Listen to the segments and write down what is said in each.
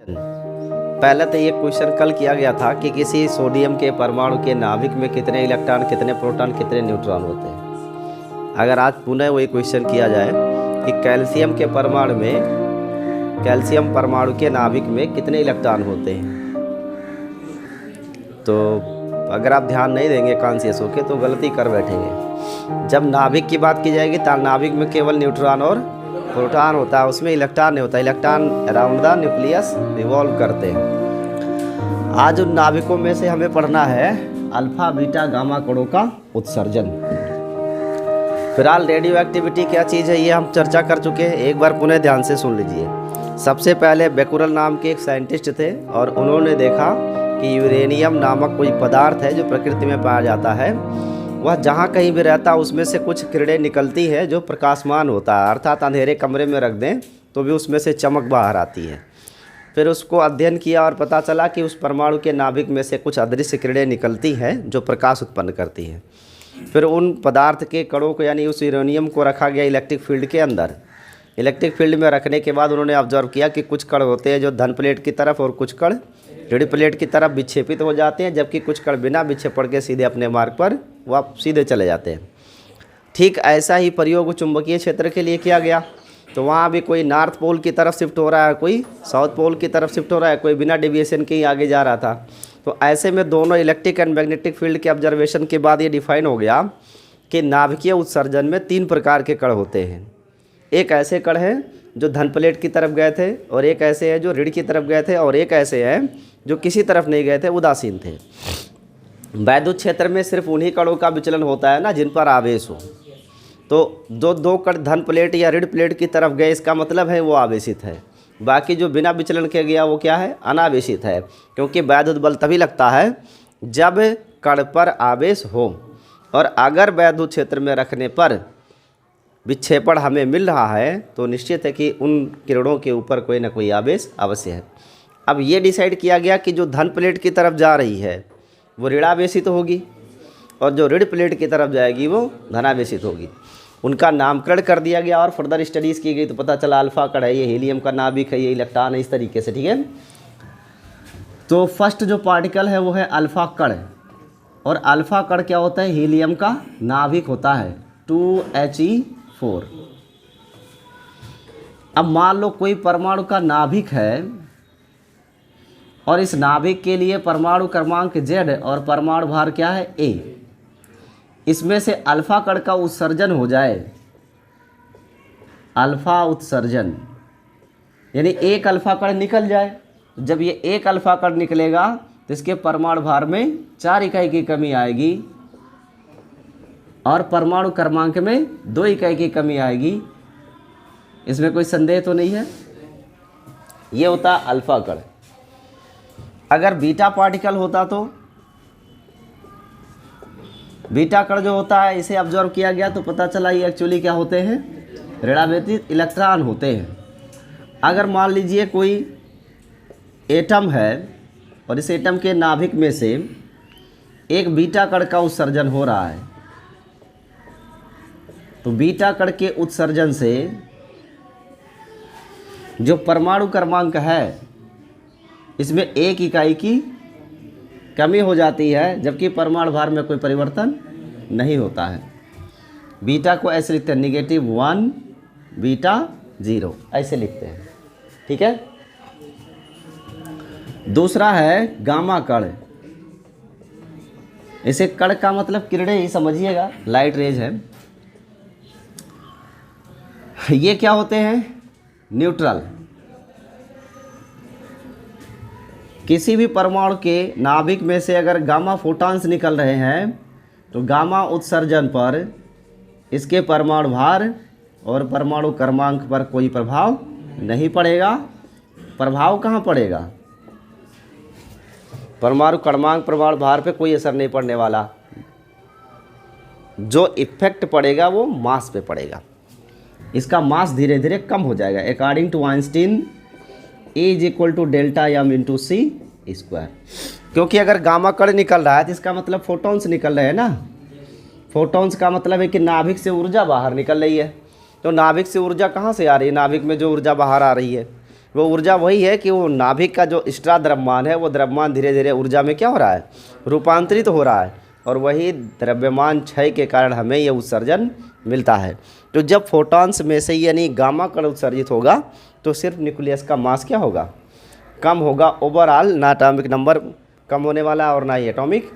पहले तो ये क्वेश्चन कल किया गया था कि किसी सोडियम के परमाणु के नाभिक में कितने इलेक्ट्रॉन, कितने प्रोटॉन, कितने न्यूट्रॉन होते हैं। अगर आज पुनः वही क्वेश्चन किया जाए कि कैल्शियम के परमाणु में, कैल्शियम परमाणु के नाभिक में कितने इलेक्ट्रॉन होते हैं, तो अगर आप ध्यान नहीं देंगे कॉन्शियस होके तो गलती कर बैठेंगे। जब नाभिक की बात की जाएगी तो नाभिक में केवल न्यूट्रॉन और प्रोटॉन होता है, उसमें इलेक्ट्रॉन नहीं होता। Electron around the nucleus revolve करते हैं। आज उन नाभिकों में से हमें पढ़ना है अल्फा बीटा गामा कणों का उत्सर्जन। फिलहाल रेडियो एक्टिविटी क्या चीज़ है ये हम चर्चा कर चुके हैं, एक बार पुनः ध्यान से सुन लीजिए। सबसे पहले बेकुरल नाम के एक साइंटिस्ट थे और उन्होंने देखा कि यूरेनियम नामक कोई पदार्थ है जो प्रकृति में पाया जाता है, वह जहाँ कहीं भी रहता है उसमें से कुछ किरणें निकलती है जो प्रकाशमान होता है, अर्थात अंधेरे कमरे में रख दें तो भी उसमें से चमक बाहर आती है। फिर उसको अध्ययन किया और पता चला कि उस परमाणु के नाभिक में से कुछ अदृश्य किरणें निकलती हैं जो प्रकाश उत्पन्न करती हैं। फिर उन पदार्थ के कणों को यानी उस यूरेनियम को रखा गया इलेक्ट्रिक फील्ड के अंदर। इलेक्ट्रिक फील्ड में रखने के बाद उन्होंने ऑब्जर्व किया कि कुछ कण होते हैं जो धन प्लेट की तरफ और कुछ कण ऋण प्लेट की तरफ विक्षेपित हो जाते हैं, जबकि कुछ कण बिना विक्षेपण के सीधे अपने मार्ग पर वह सीधे चले जाते हैं। ठीक ऐसा ही प्रयोग चुंबकीय क्षेत्र के लिए किया गया। तो वहाँ भी कोई नॉर्थ पोल की तरफ शिफ्ट हो रहा है, कोई साउथ पोल की तरफ शिफ्ट हो रहा है, कोई बिना डेविएशन के ही आगे जा रहा था। तो ऐसे में दोनों इलेक्ट्रिक एंड मैग्नेटिक फील्ड के ऑब्जर्वेशन के बाद ये डिफाइन हो गया कि नाभिकीय उत्सर्जन में 3 प्रकार के कण होते हैं। एक ऐसे कण हैं जो धन प्लेट की तरफ गए थे, और एक ऐसे हैं जो ऋण की तरफ गए थे, और एक ऐसे हैं जो किसी तरफ नहीं गए थे, उदासीन थे। वैद्युत क्षेत्र में सिर्फ उन्हीं कणों का विचलन होता है ना जिन पर आवेश हो। तो जो 2 कण धन प्लेट या ऋण प्लेट की तरफ गए इसका मतलब है वो आवेशित है। बाकी जो बिना विचलन के गया वो क्या है, अनावेशित है। क्योंकि वैद्युत बल तभी लगता है जब कण पर आवेश हो, और अगर वैद्युत क्षेत्र में रखने पर विक्षेपण हमें मिल रहा है तो निश्चित है कि उन किरणों के ऊपर कोई ना कोई आवेश अवश्य है। अब ये डिसाइड किया गया कि जो धन प्लेट की तरफ जा रही है वो ऋणावेशित होगी, और जो ऋण प्लेट की तरफ जाएगी वो धनावेशित होगी। उनका नामकरण कर दिया गया और फर्दर स्टडीज़ की गई तो पता चला अल्फा कण है, ये हीलियम का नाभिक है, ये इलेक्ट्रॉन है, इस तरीके से। ठीक है, तो फर्स्ट जो पार्टिकल है वो है अल्फा कण, और अल्फा कण क्या होता है, हीलियम का नाभिक होता है 2He4। अब मान लो कोई परमाणु का नाभिक है और इस नाभिक के लिए परमाणु क्रमांक Z और परमाणु भार क्या है A। इसमें से अल्फा कण का उत्सर्जन हो जाए, अल्फा उत्सर्जन यानी एक अल्फा कण निकल जाए। जब ये एक अल्फा कण निकलेगा तो इसके परमाणु भार में 4 इकाई की कमी आएगी और परमाणु क्रमांक में 2 इकाई की कमी आएगी। इसमें कोई संदेह तो नहीं है। ये होता अल्फा कण। अगर बीटा पार्टिकल होता तो बीटा कण जो होता है इसे ऑब्जर्व किया गया तो पता चला ये एक्चुअली क्या होते हैं, ऋणावेशित इलेक्ट्रॉन होते हैं। अगर मान लीजिए कोई एटम है और इस एटम के नाभिक में से एक बीटा कण का उत्सर्जन हो रहा है, तो बीटा कण के उत्सर्जन से जो परमाणु क्रमांक है इसमें 1 इकाई की कमी हो जाती है, जबकि परमाणु भार में कोई परिवर्तन नहीं होता है। बीटा को ऐसे लिखते हैं -1 बीटा 0 ऐसे लिखते हैं। ठीक है, दूसरा है गामा कण। इसे कण का मतलब किरणें ही समझिएगा, लाइट रेज है। ये क्या होते हैं, न्यूट्रल। किसी भी परमाणु के नाभिक में से अगर गामा फोटॉन्स निकल रहे हैं तो गामा उत्सर्जन पर इसके परमाणु भार और परमाणु क्रमांक पर कोई प्रभाव नहीं पड़ेगा। प्रभाव कहाँ पड़ेगा, परमाणु क्रमांक परमाणु भार पे कोई असर नहीं पड़ने वाला। जो इफेक्ट पड़ेगा वो मास पे पड़ेगा। इसका मास धीरे धीरे कम हो जाएगा। According to Einstein E = Δmc²। क्योंकि अगर गामा कण निकल रहा है तो इसका मतलब फोटॉन्स निकल रहे हैं ना। फोटॉन्स का मतलब है कि नाभिक से ऊर्जा बाहर निकल रही है। तो नाभिक से ऊर्जा कहाँ से आ रही है, नाभिक में जो ऊर्जा बाहर आ रही है वो ऊर्जा वही है कि वो नाभिक का जो एक्स्ट्रा द्रव्यमान है वो द्रव्यमान धीरे धीरे ऊर्जा में क्या हो रहा है, रूपांतरित हो रहा है, और वही द्रव्यमान क्षय के कारण हमें ये उत्सर्जन मिलता है। तो जब फोटॉन्स में से यानी गामा कण उत्सर्जित होगा तो सिर्फ न्यूक्लियस का मास क्या होगा, कम होगा। ओवरऑल ना एटॉमिक नंबर कम होने वाला है और ना ही एटॉमिक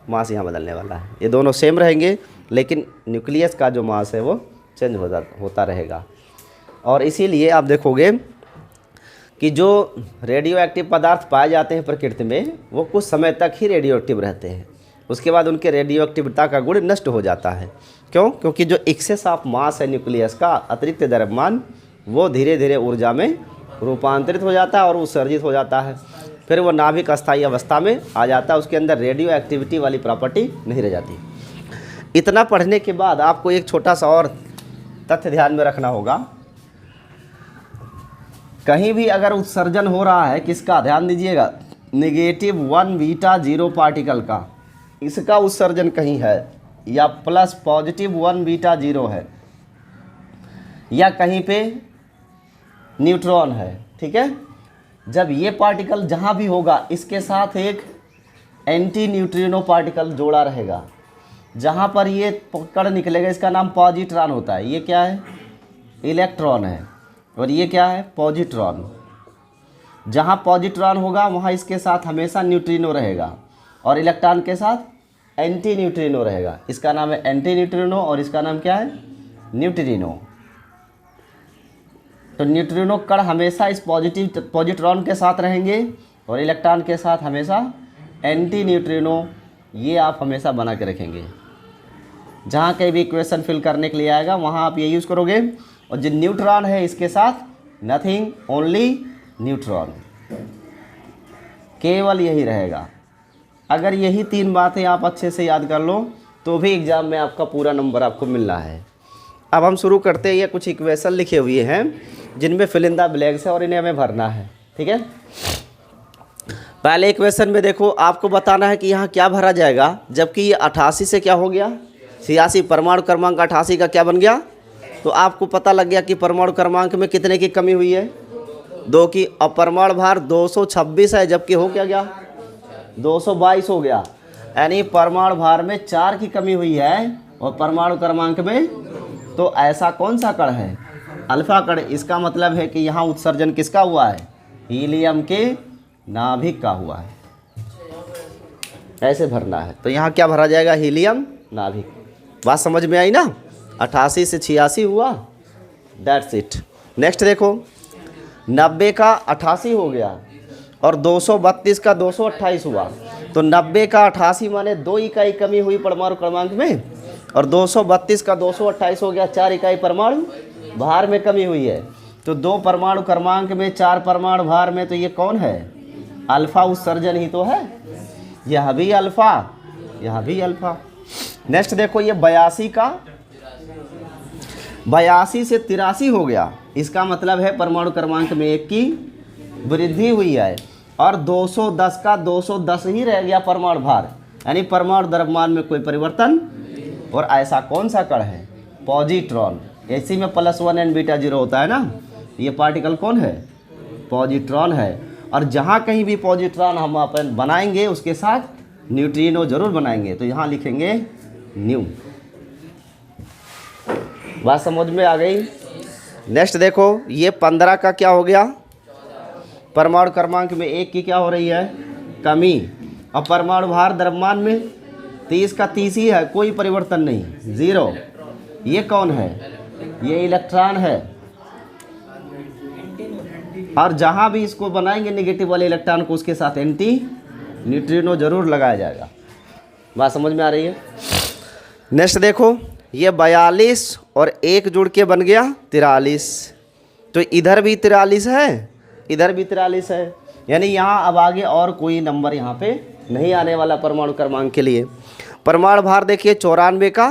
मास यहाँ बदलने वाला है, ये दोनों सेम रहेंगे, लेकिन न्यूक्लियस का जो मास है वो चेंज होता रहेगा। और इसीलिए आप देखोगे कि जो रेडियो एक्टिव पदार्थ पाए जाते हैं प्रकृति में वो कुछ समय तक ही रेडियो एक्टिव रहते हैं, उसके बाद उनके रेडियो एक्टिविटी का गुण नष्ट हो जाता है। क्यों? क्योंकि जो एक्सेस ऑफ मास है न्यूक्लियस का, अतिरिक्त द्रव्यमान, वो धीरे धीरे ऊर्जा में रूपांतरित हो जाता है और उत्सर्जित हो जाता है। फिर वो नाभिक अस्थायी अवस्था में आ जाता है, उसके अंदर रेडियो एक्टिविटी वाली प्रॉपर्टी नहीं रह जाती। इतना पढ़ने के बाद आपको एक छोटा सा और तथ्य ध्यान में रखना होगा। कहीं भी अगर उत्सर्जन हो रहा है किसका, ध्यान दीजिएगा, -1 बीटा 0 पार्टिकल का, इसका उत्सर्जन कहीं है, या +1 बीटा 0 है, या कहीं पे न्यूट्रॉन है, ठीक है। जब ये पार्टिकल जहाँ भी होगा इसके साथ एक एंटी न्यूट्रिनो पार्टिकल जोड़ा रहेगा। जहाँ पर ये कण निकलेगा इसका नाम पॉजिट्रॉन होता है। ये क्या है, इलेक्ट्रॉन है, और ये क्या है, पॉजिट्रॉन। जहाँ पॉजिट्रॉन होगा वहाँ इसके साथ हमेशा न्यूट्रिनो रहेगा, और इलेक्ट्रॉन के साथ एंटी न्यूट्रिनो रहेगा। इसका नाम है एंटी न्यूट्रिनो और इसका नाम क्या है, न्यूट्रिनो। तो न्यूट्रिनो कण हमेशा इस पॉजिट्रॉन के साथ रहेंगे और इलेक्ट्रॉन के साथ हमेशा एंटी न्यूट्रिनो, ये आप हमेशा बना के रखेंगे। जहाँ कहीं भी इक्वेशन फिल करने के लिए आएगा वहाँ आप ये यूज़ करोगे। और जो न्यूट्रॉन है इसके साथ नथिंग, ओनली न्यूट्रॉन, केवल यही रहेगा। अगर यही 3 बातें आप अच्छे से याद कर लो तो भी एग्ज़ाम में आपका पूरा नंबर आपको मिलना है। अब हम शुरू करते हैं। ये कुछ इक्वेशन लिखे हुए हैं जिनमें फिल इन द ब्लैंक्स है और इन्हें हमें भरना है, ठीक है। पहले इक्वेशन में देखो, आपको बताना है कि यहाँ क्या भरा जाएगा, जबकि ये 88 से क्या हो गया 86, परमाणु क्रमांक 88 का क्या बन गया। तो आपको पता लग गया कि परमाणु क्रमांक में कितने की कमी हुई है, 2 की। और परमाणु भार 226 है, जबकि हो क्या गया 222 हो गया। यानी परमाणु भार में 4 की कमी हुई है और परमाणु क्रमांक में। तो ऐसा कौन सा कण है, अल्फा कण। इसका मतलब है कि यहाँ उत्सर्जन किसका हुआ है, हीलियम के नाभिक का हुआ है। ऐसे भरना है। तो यहाँ क्या भरा जाएगा, हीलियम नाभिक। बात समझ में आई ना। 88 से 86 हुआ, दैट्स इट। नेक्स्ट देखो, 90 का 88 हो गया और 232 का 228 हुआ। तो 90 का 88 माने 2 इकाई कमी हुई परमाणु क्रमांक में, और 232 का 228 हो गया, 4 इकाई परमाणु भार में कमी हुई है। तो 2 परमाणु क्रमांक में 4 परमाणु भार में, तो ये कौन है, अल्फा उत्सर्जन ही तो है। यह भी अल्फा, यह भी अल्फा। नेक्स्ट देखो, ये 82 से 83 हो गया। इसका मतलब है परमाणु क्रमांक में 1 की वृद्धि हुई है, और 210 का 210 ही रह गया परमाणु भार, यानी परमाणु द्रव्यमान में कोई परिवर्तन। और ऐसा कौन सा कण है, पॉजिट्रॉन। इसी में +1 एंड बीटा 0 होता है ना। ये पार्टिकल कौन है, पॉजिट्रॉन है। और जहाँ कहीं भी पॉजिट्रॉन हम अपन बनाएंगे उसके साथ न्यूट्रिनो जरूर बनाएंगे। तो यहाँ लिखेंगे न्यू। बात समझ में आ गई। नेक्स्ट देखो, ये 15 का क्या हो गया, परमाणु क्रमांक में 1 की क्या हो रही है, कमी। और परमाणु भार द्रव्यमान में 30 का 30 ही है, कोई परिवर्तन नहीं, 0। ये कौन है, ये इलेक्ट्रॉन है। और जहाँ भी इसको बनाएंगे नेगेटिव वाले इलेक्ट्रॉन को, उसके साथ एंटी न्यूट्रिनो जरूर लगाया जाएगा। बात समझ में आ रही है। नेक्स्ट देखो, ये 42 और 1 जुड़ के बन गया 43। तो इधर भी 43 है, इधर भी 43 है, यानी यहाँ अब आगे और कोई नंबर यहाँ पे नहीं आने वाला परमाणु क्रमांक के लिए। परमाणु भार देखिए 94 का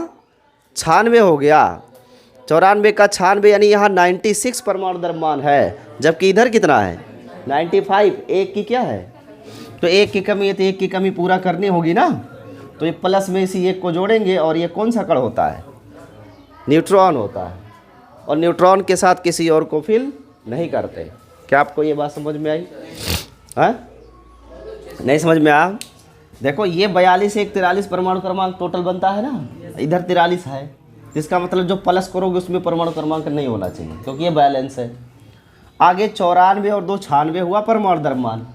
96 हो गया, 94 का 96, यानी यहाँ 96 परमाणु द्रव्यमान है, जबकि इधर कितना है 95। 1 की क्या है, तो 1 की कमी है, तो 1 की कमी पूरा करनी होगी ना। तो ये प्लस में इसी 1 को जोड़ेंगे, और ये कौन सा कण होता है, न्यूट्रॉन होता है। और न्यूट्रॉन के साथ किसी और को फिल नहीं करते, क्या आपको ये बात समझ में आई? हाँ, नहीं समझ में आया? देखो ये 42 एक 43 परमाणु क्रमांक टोटल बनता है ना, इधर 43 है, इसका मतलब जो प्लस करोगे उसमें परमाणु क्रमांक नहीं होना चाहिए क्योंकि ये बैलेंस है। आगे 94 और 2 96 हुआ परमाणु द्रव्यमान,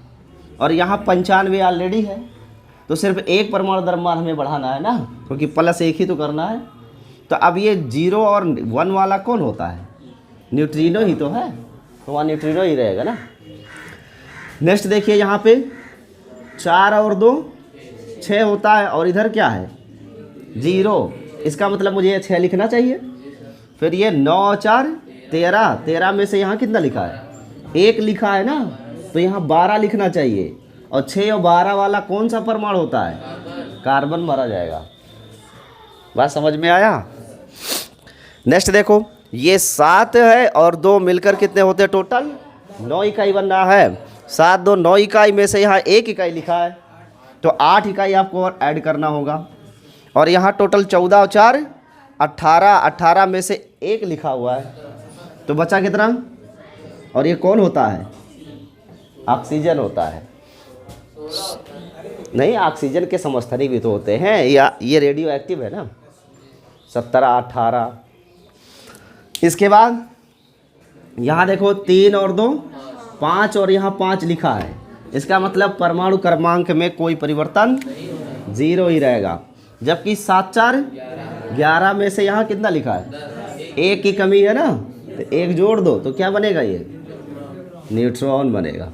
और यहाँ 95 ऑलरेडी है, तो सिर्फ एक परमाणु द्रव्यमान हमें बढ़ाना है ना, क्योंकि प्लस एक ही तो करना है। तो अब ये 0 और 1 वाला कौन होता है? न्यूट्रिनो ही तो है, तो वहाँ न्यूट्रिनो ही रहेगा ना। नेक्स्ट देखिए यहाँ पे 4 और 2 6 होता है, और इधर क्या है 0, इसका मतलब मुझे ये 6 लिखना चाहिए। फिर ये 9 और 4 13, 13 में से यहाँ कितना लिखा है? 1 लिखा है ना, तो यहाँ 12 लिखना चाहिए। और 6 और 12 वाला कौन सा परमाणु होता है? कार्बन मारा जाएगा। बात समझ में आया? नेक्स्ट देखो ये 7 है और 2 मिलकर कितने होते हैं टोटल? 9 इकाई बन रहा है। 7 2 9 इकाई में से यहाँ 1 इकाई लिखा है, तो 8 इकाई आपको और ऐड करना होगा। और यहाँ टोटल 14 और 4 18, 18 में से 1 लिखा हुआ है, तो बचा कितना? और ये कौन होता है? ऑक्सीजन होता है। नहीं, ऑक्सीजन के समस्थानिक भी तो होते हैं, या ये रेडियो एक्टिव है ना। 17 18। इसके बाद यहाँ देखो 3 और 2 5, और यहाँ 5 लिखा है, इसका मतलब परमाणु क्रमांक में कोई परिवर्तन 0 ही रहेगा। जबकि 7 4 11 में से यहाँ कितना लिखा है? 1 की कमी है ना, तो 1 जोड़ दो तो क्या बनेगा? ये न्यूट्रॉन बनेगा।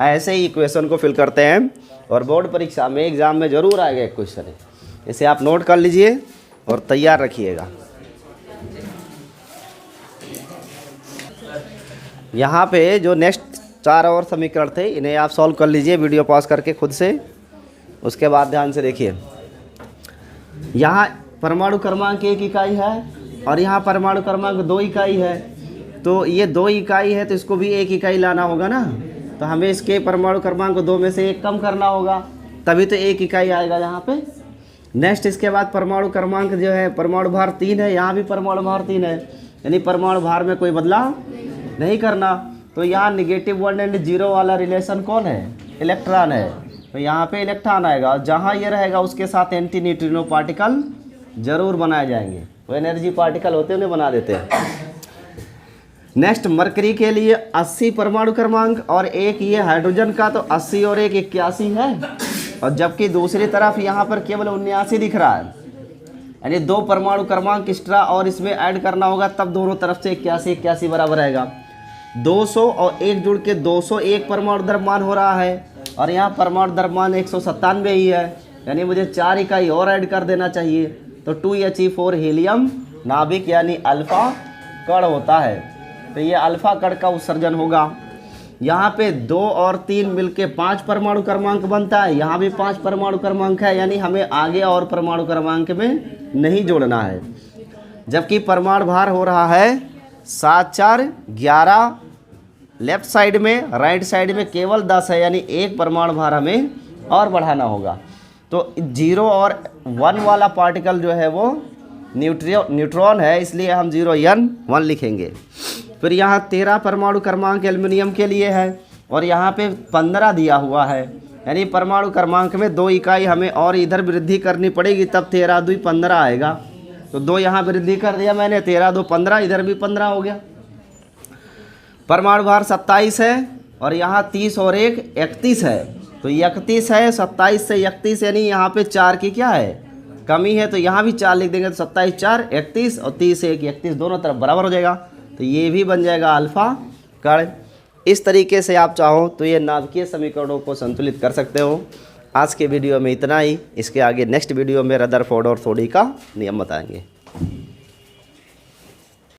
ऐसे ही इक्वेशन को फिल करते हैं, और बोर्ड परीक्षा में एग्जाम में ज़रूर आएगा एक क्वेश्चन है, इसे आप नोट कर लीजिए और तैयार रखिएगा। यहाँ पे जो नेक्स्ट 4 और समीकरण थे इन्हें आप सॉल्व कर लीजिए वीडियो पॉज करके खुद से। उसके बाद ध्यान से देखिए, यहाँ परमाणु क्रमांक 1 इकाई है और यहाँ परमाणु क्रमांक 2 इकाई है, तो ये 2 इकाई है तो इसको भी 1 इकाई लाना होगा ना, तो हमें इसके परमाणु क्रमांक 2 में से 1 कम करना होगा, तभी तो 1 इकाई आएगा यहाँ पे। नेक्स्ट इसके बाद परमाणु क्रमांक जो है परमाणु भार 3 है, यहाँ भी परमाणु भार 3 है, यानी परमाणु भार में कोई बदलाव नहीं करना। तो यहाँ -1 एंड 0 वाला रिलेशन कौन है? इलेक्ट्रॉन है, तो यहाँ पे इलेक्ट्रॉन आएगा, और जहाँ ये रहेगा उसके साथ एंटी न्यूट्रिनो पार्टिकल जरूर बनाए जाएंगे, वो एनर्जी पार्टिकल होते हैं उन्हें बना देते हैं। नेक्स्ट मरकरी के लिए 80 परमाणु क्रमांक, और एक ये हाइड्रोजन का तो 80 और 1 81 है, और जबकि दूसरी तरफ यहाँ पर केवल 79 दिख रहा है, यानी 2 परमाणु क्रमांक एक्स्ट्रा और इसमें ऐड करना होगा, तब दोनों तरफ से 81 81 बराबर रहेगा। 200 और 1 जुड़ के 201 परमाणु द्रव्यमान हो रहा है, और यहाँ परमाणु द्रव्यमान 197 ही है, यानी मुझे 4 इकाई और ऐड कर देना चाहिए, तो 2He4 हीलियम नाभिक यानी अल्फा कण होता है, तो ये अल्फा कण का उत्सर्जन होगा। यहाँ पे 2 और 3 मिलके 5 परमाणु क्रमांक बनता है, यहाँ भी 5 परमाणु क्रमांक है, यानी हमें आगे और परमाणु क्रमांक में नहीं जोड़ना है। जबकि परमाणु भार हो रहा है 7 4 11, लेफ्ट साइड में, राइट साइड में केवल 10 है, यानी 1 परमाणु भार हमें और बढ़ाना होगा। तो 0 और 1 वाला पार्टिकल जो है वो न्यूट्रॉन है, इसलिए हम 0N1 लिखेंगे। फिर यहाँ 13 परमाणु क्रमांक एल्युमिनियम के लिए है, और यहाँ पे 15 दिया हुआ है, यानी परमाणु क्रमांक में 2 इकाई हमें और इधर वृद्धि करनी पड़ेगी, तब 13 2 15 आएगा। तो 2 यहाँ वृद्धि कर दिया मैंने, 13 2 15, इधर भी 15 हो गया। परमाणु भार 27 है, और यहाँ 30 और 1 31 है, तो 31 है, 27 से 31, यानी यहाँ पे 4 की क्या है? कमी है, तो यहाँ भी 4 लिख देंगे, तो 27 4 31, और 30 1 31 दोनों तरफ बराबर हो जाएगा, तो ये भी बन जाएगा अल्फा कण। इस तरीके से आप चाहो तो ये नाभिकीय समीकरणों को संतुलित कर सकते हो। आज के वीडियो में इतना ही, इसके आगे नेक्स्ट वीडियो में रदरफोर्ड और थोड़ी का नियम बताएंगे।